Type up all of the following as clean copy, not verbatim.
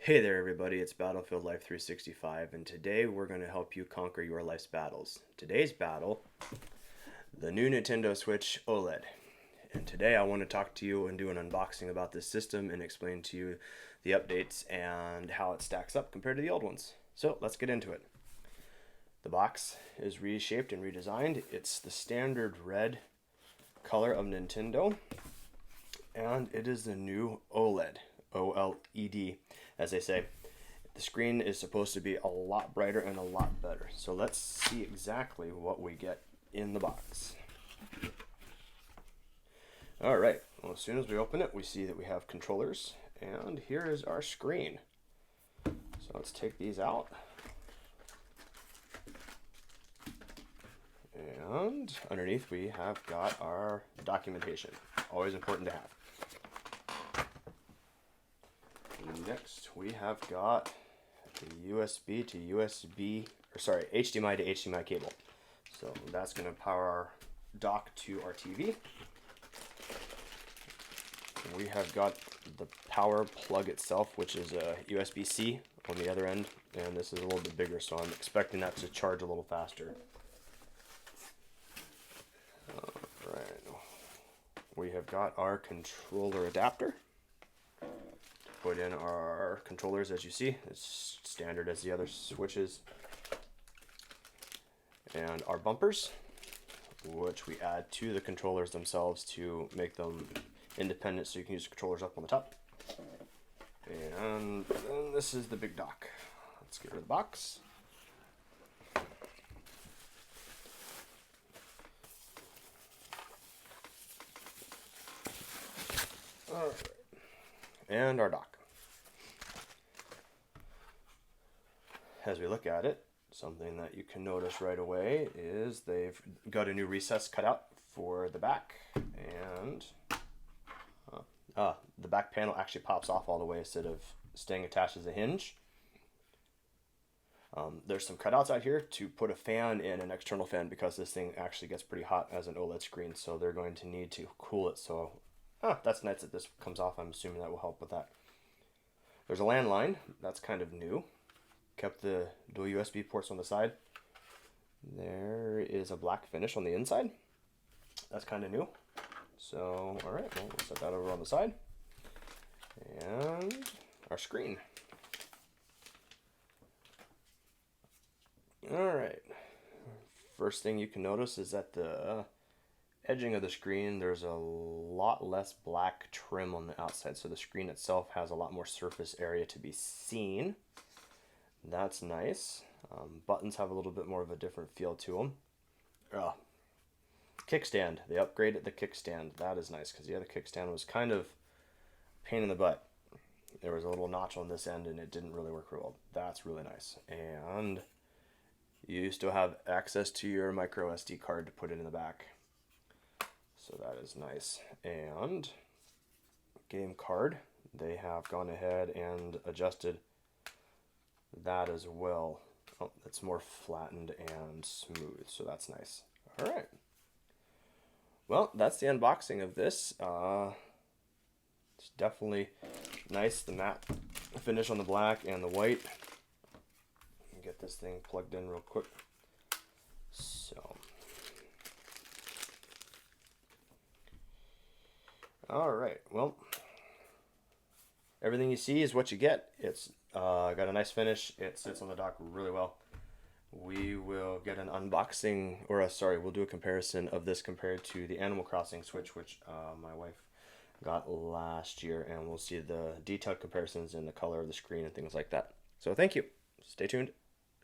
Hey there everybody, it's Battlefield Life 365 and today we're going to help you conquer your life's battles. Today's battle, the new Nintendo Switch OLED. And today I want to talk to you and do an unboxing about this system and explain to you the updates and how it stacks up compared to the old ones. So let's get into it. The box is reshaped and redesigned. It's the standard red color of Nintendo and it is the new OLED. OLED, as they say. The screen is supposed to be a lot brighter and a lot better. So let's see exactly what we get in the box. Alright, well, as soon as we open it, we see that we have controllers, and here is our screen. So let's take these out. And underneath we have got our documentation. Always important to have. Next, we have got the USB to USB, or sorry, HDMI to HDMI cable. So that's going to power our dock to our TV. We have got the power plug itself, which is a USB-C on the other end, and this is a little bit bigger, so I'm expecting that to charge a little faster. Alright, we have got our controller adapter. Put in our controllers, as you see. It's standard as the other switches. And our bumpers, which we add to the controllers themselves to make them independent so you can use the controllers up on the top. And then this is the big dock. Let's get rid of the box. Alright. And our dock. As we look at it, something that you can notice right away is they've got a new recess cut out for the back, and the back panel actually pops off all the way instead of staying attached as a hinge. There's some cutouts out here to put a fan in, an external fan, because this thing actually gets pretty hot as an OLED screen, so they're going to need to cool it. So that's nice that this comes off. I'm assuming that will help with that. There's a landline. That's kind of new. Kept the dual USB ports on the side. There is a black finish on the inside. That's kind of new. So, alright, well, we'll set that over on the side. And our screen. Alright. First thing you can notice is that the edging of the screen, there's a lot less black trim on the outside, so the screen itself has a lot more surface area to be seen. That's nice. Buttons have a little bit more of a different feel to them. Kickstand. They upgraded the kickstand. That is nice, because the other kickstand was kind of a pain in the butt. There was a little notch on this end and it didn't really work real well. That's really nice. And you still have access to your micro SD card to put it in the back. So that is nice. And game card, they have gone ahead and adjusted that as well. Oh, it's more flattened and smooth, so that's nice. All right. Well, that's the unboxing of this. It's definitely nice, the matte finish on the black and the white. Get this thing plugged in real quick. So, all right. Well, everything you see is what you get. It's got a nice finish. It sits on the dock really well. We will get an unboxing, or we'll do a comparison of this compared to the Animal Crossing Switch, which my wife got last year, and we'll see the detailed comparisons in the color of the screen and things like that. So thank you. Stay tuned.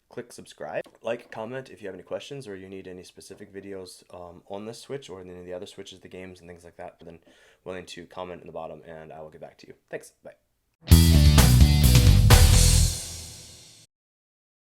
Click subscribe. Like, comment if you have any questions or you need any specific videos on this Switch or any of the other Switches, the games and things like that. But then willing to comment in the bottom and I will get back to you. Thanks. Bye.